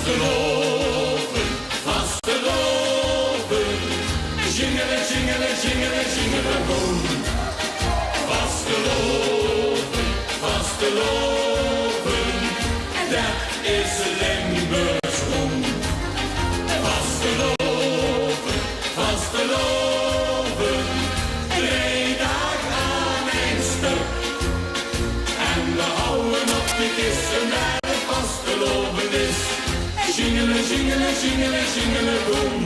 Vasteloven, vasteloven, jingelen, jingelen, jingelen, jingelen, boom. Vasteloven, vasteloven, dat is Limburgs roem. Vasteloven, vasteloven, 3 dagen aan een stuk. En we houden op de kisten naar het vasteloven is. Jingelen, jingelen, jingelen, jingelen, boom.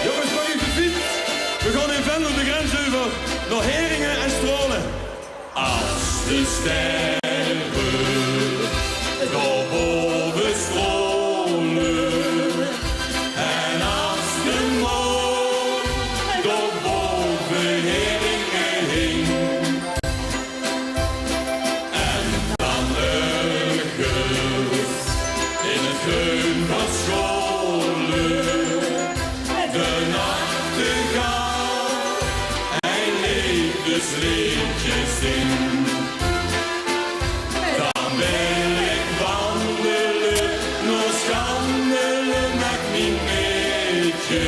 Jongens, mag ik de fiets? We gaan in Venlo de grens over naar Heringen en Strolen. Als de sterren daarboven strolen en als de maan daarboven Heringen hing en dan ergens in het groen van scholen de nachtegaal hij leeft liedjes in. Dan wil ik wandelen, nog schandelen met mijn meetje.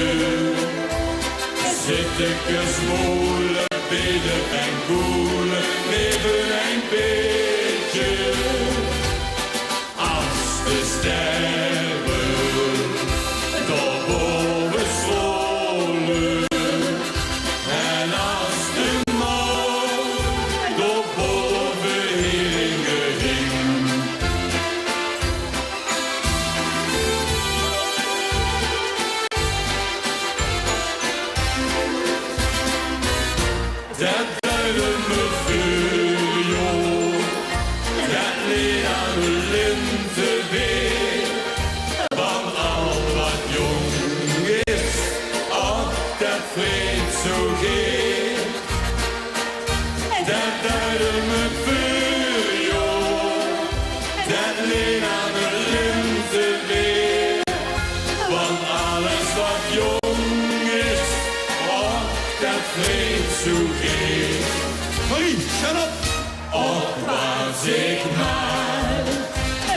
Zit ik een smoelen, bidden en koelen, leven een beetje. Als de sterren daarboven strolen en als de maan daarboven Heringen hing. Dat duiden me vuur, joh, dat leed aan de lente weer. Want al wat jong is, ach, dat vreemd zo geeft. Dat duiden me vuur, joh, dat leed aan de lente weer. Want alles wat jong is, ach, dat vreemd zo geeft. Marie, shut up! Och, was ik maar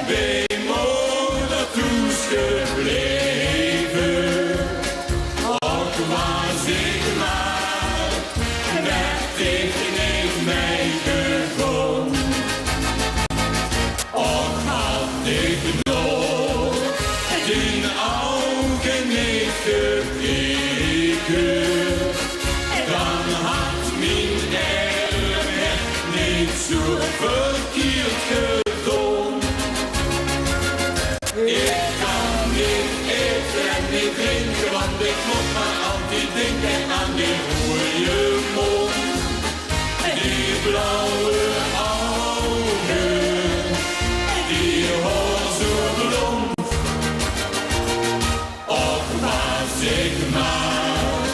bij moeder toes gebleven. Och, was ik maar dat ik niet mee gekomen. Och, had ik nog die ogen niet gekeken. Dan had mijn erg niet zo verkeerd gedaan. Ik kan niet eten en niet drinken, want ik moet maar altijd denken aan die mooie mond. Die blauwe ogen, die haar zo blond. Och, was ik maar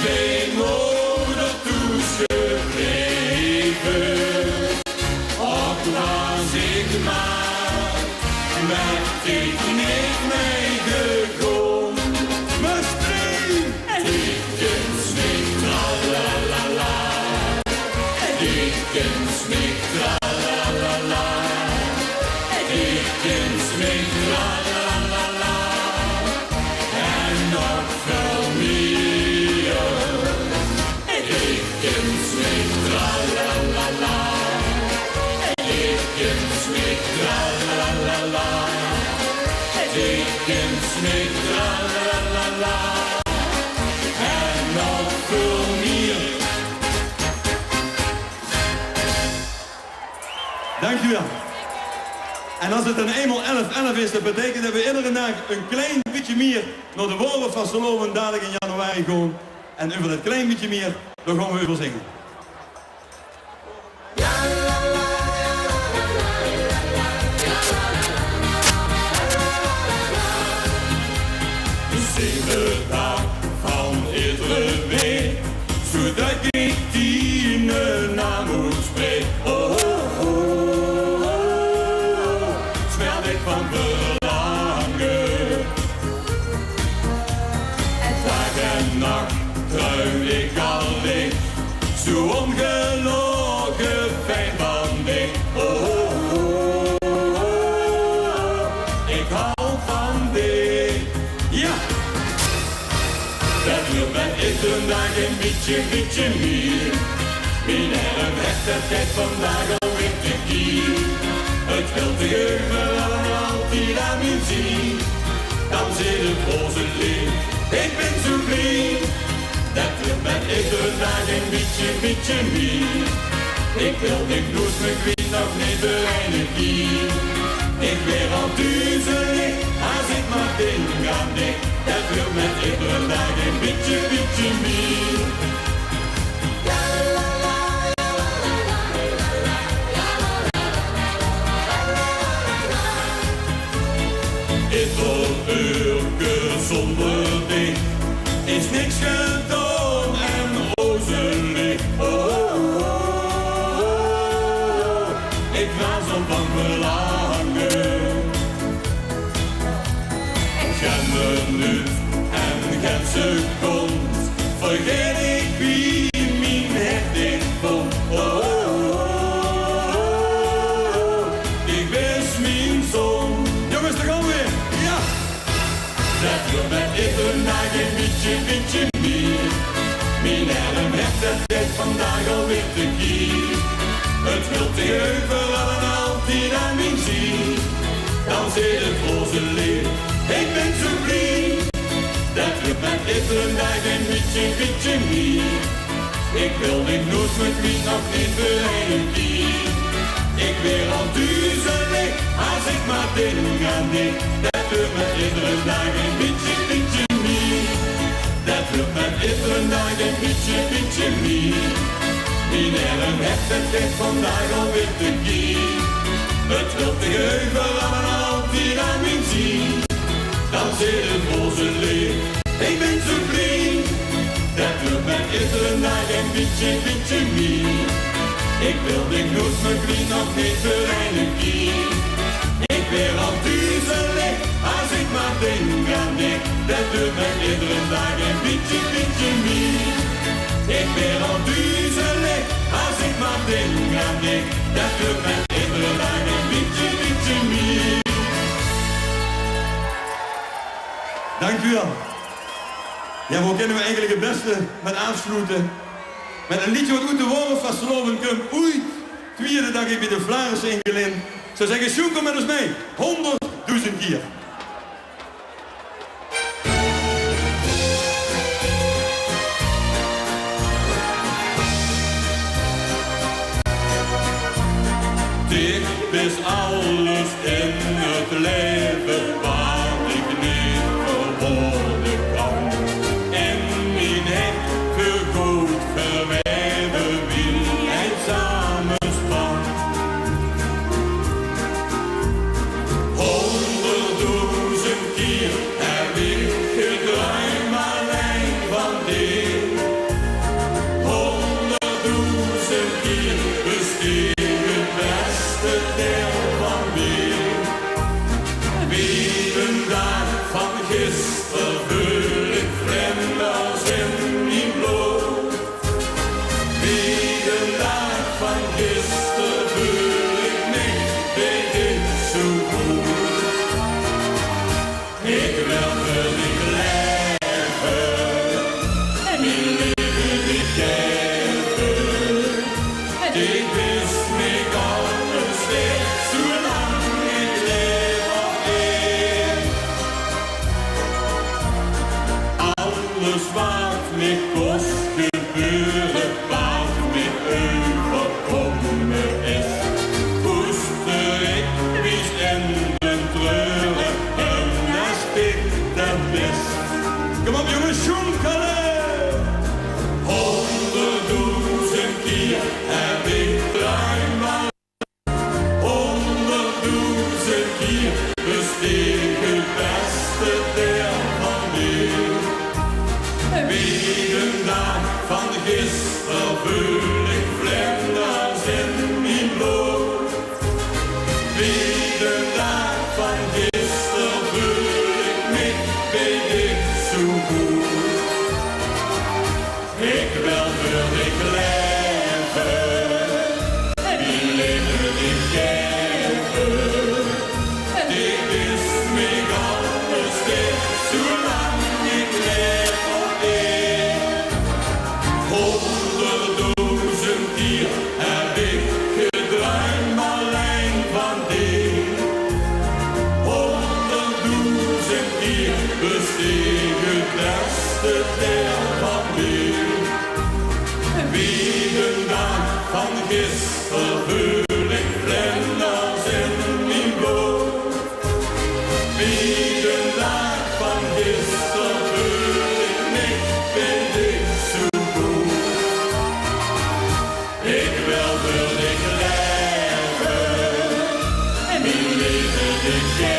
bij moeder toes gebleven. Och, was ik maar met ik niet meegekomen. Mustrie! Dikkens niet, tralalala. Dikkens niet, tralalala. Dikkens niet, tralalala. En nog veel meer. Dikkens niet, tralalala. Dikkens niet, tralalala. Dikkens niet, tralalala. En nog veel meer. Dankjewel. En als het dan eenmaal 11-11 is, dat betekent dat we iedere dag een klein beetje meer naar de woorden van Vasteloven dadelijk in januari gaan. En over dat klein beetje meer, daar gaan we over zingen. Zing de dag van iedere week, zodat ik die naam moet spreken. Oh, oh, oh, oh, smelt ik van verlangen. Dag en nacht druim ik al licht, zo ongelogen fijn van dich. Oh, oh, oh, oh. beetje meer. Mijn arm heeft het tijd vandaag alweer te kier. Het wil te geuren altijd aan mijn zien. Dan zit het roze leer, ik ben zo blij. Dat lukt met iedere dag een beetje meer. Ik wil niet bloed, maar ik weet nog niet de energie. Ik weer al duizelig, als ik maar denk aan dik. Dat lukt met iedere dag een beetje meer. Ieder uurke zonder dich is niks gedaan en rozelig. Oh, oh, oh, oh. Ik ga zo bang verlangen. Geen minuut en geen seconde vergeet ik wie mijn hart ik vond. Oh, oh, oh, oh. Ik wist mijn zon. Jongens, daar gaan we weer. Ja. Dat wil met iedere dag een beetje meer. Mijn arm heeft het tijd vandaag alweer te kier. Het wil te overal en altijd aan mijn ziel. Dan zit het roze leer, ik ben zo blij. Dat wil met iedere dag een beetje meer. Ik wil niet nooit met wie nog niet voor een keer. Ik weer al duizelig, als ik maar denk aan dit. Dat lukt met iedere dag een beetje meer. Dat lukt met iedere dag een beetje meer. Mijn arm heeft het tijd vandaag alweer te kier. Het wil te overal en altijd aan mijn zien. Dan zit het roze leer, ik ben zo blij. Dat lukt met iedere dag een beetje meer. Ik wil dit nooit, maar ik weet nog niet voor een keer. Ik weer al duizelig, als ik maar denk aan dit. Dat doet met iedere dag een beetje meer. Ik weer al duizelig, als ik maar denk aan dit. Dat doet met iedere dag een beetje meer. Dank u wel. Ja, hoe kunnen we eigenlijk het beste met afsluiten? Met een liedje wat uit de woorden van Sloven komt. Oei, tweede dag ik bij de Vlaarders ingelind. Ze zeggen, Sjoen, kom met ons mee. 100.000 keer. Dit is alles in het leven waar ik niet verwoorden kan. En mijn hek vergoed verwijden wie het samenspant. 100.000 keer heb ik gedruimd alleen van dit. 100.000 keer besteed het beste deel van weer. Wie een dag van gisteren vul ik vlinders in mijn bloed. Wie een dag van gisteren vul ik niet, weet ik zo goed. Ik wil voor die leven en mijn leven niet geven. Ik wist niet alles weer, zolang ik leef op één. Alles wat me kost gebeuren, wat me overkomen is. Koester ik wies in mijn treuren, en als ik dat wist. Kom op jongens, Sjoen, Kalle! 100.000 keer heb ik trouw. 100.000 keer besteed het beste deel van weer. Wie een dag van gisteren vul ik vlinders in mijn bloed. Wie de dag van gisteren vul ik niet, weet ik zo goed. Ik wil voor ik leven, mijn leven niet geven. Dit is mij alles weer, zolang ik leef op één. de